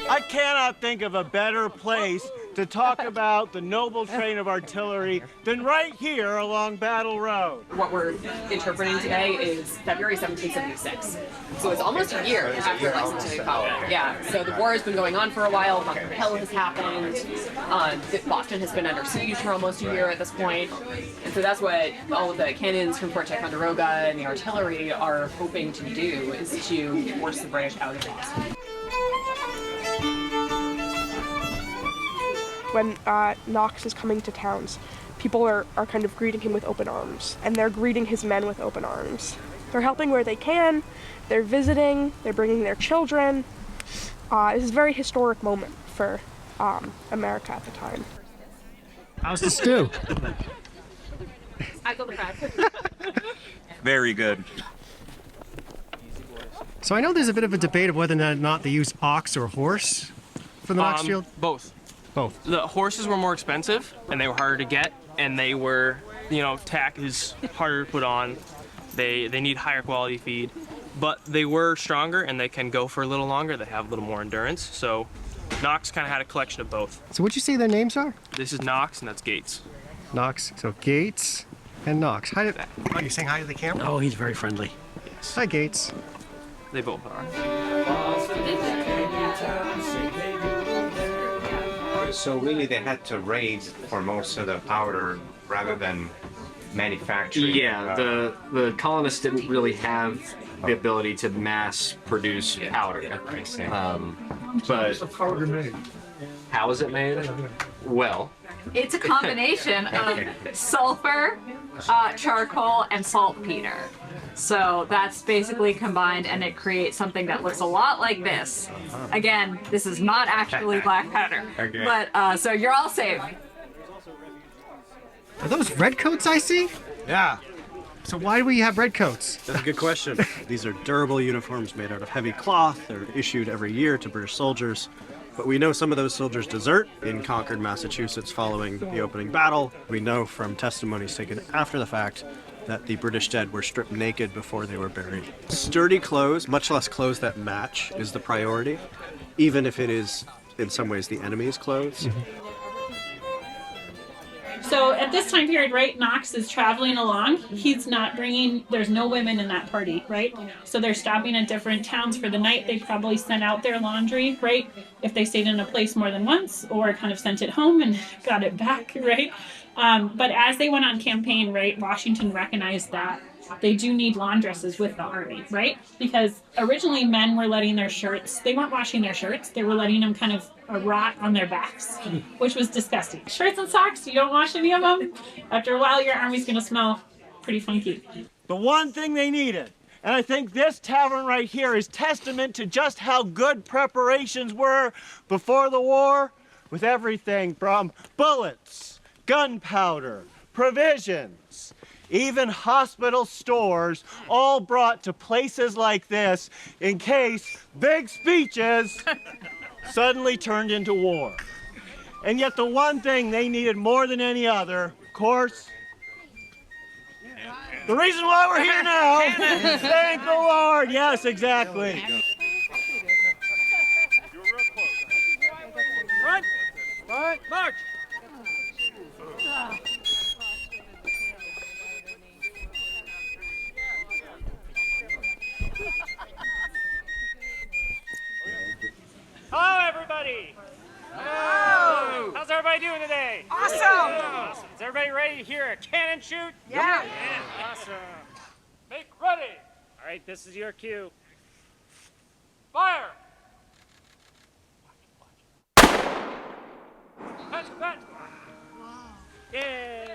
I cannot think of a better place to talk about the noble train of artillery than right here along Battle Road. What we're interpreting today is February 1776. So it's almost a year after Lexington fell. Yeah, so the war has been going on for a while. Bunker Hill has happened. Boston has been under siege for almost a year at this point. And so that's what all of the cannons from Fort Ticonderoga and the artillery are hoping to do, is to force the British out of Boston. When Knox is coming to towns, people are kind of greeting him with open arms, and they're greeting his men with open arms. They're helping where they can, they're visiting, they're bringing their children. This is a very historic moment for America at the time. How's the stew? I go the crowd. Very good. So I know there's a bit of a debate of whether or not they use ox or horse for the Knox Shield. Both. Both. The horses were more expensive, and they were harder to get, and they were, tack is harder to put on. They need higher quality feed, but they were stronger, and they can go for a little longer. They have a little more endurance, so Knox kind of had a collection of both. So what'd you say their names are? This is Knox, and that's Gates. Knox. So Gates and Knox. Hi. Are you saying hi to the camera? Oh, he's very friendly. Yes. Hi, Gates. They both are. So really they had to raise for most of the powder rather than manufacturing. Yeah, the colonists didn't really have the ability to mass produce powder. But how is it made? Well, it's a combination of sulfur, charcoal, and saltpeter. So that's basically combined, and it creates something that looks a lot like this. Again, this is not actually black powder, but so you're all safe. Are those red coats I see? Yeah. So why do we have red coats? That's a good question. These are durable uniforms made out of heavy cloth. They're issued every year to British soldiers. But we know some of those soldiers desert in Concord, Massachusetts following the opening battle. We know from testimonies taken after the fact that the British dead were stripped naked before they were buried. Sturdy clothes, much less clothes that match, is the priority, even if it is, in some ways, the enemy's clothes. So at this time period, right, Knox is traveling along. He's not bringing, there's no women in that party, right? So they're stopping at different towns for the night. They probably sent out their laundry, right? If they stayed in a place more than once, or kind of sent it home and got it back, right? But as they went on campaign, right, Washington recognized that they do need laundresses with the army, right? Because originally men were letting their shirts, they weren't washing their shirts, they were letting them kind of rot on their backs, which was disgusting. Shirts and socks, you don't wash any of them. After a while, your army's gonna smell pretty funky. The one thing they needed, and I think this tavern right here is testament to just how good preparations were before the war, with everything from bullets, gunpowder, provisions, even hospital stores, all brought to places like this in case big speeches suddenly turned into war. And yet the one thing they needed more than any other, of course, the reason why we're here now, thank the Lord, yes, exactly. You're real close. Front, front, march. Hello, everybody. Hello. How's everybody doing today? Awesome. Awesome. Is everybody ready to hear a cannon shoot? Yeah. Awesome. Make ready. All right, this is your cue. Fire. Cut, cut. Wow. Yay.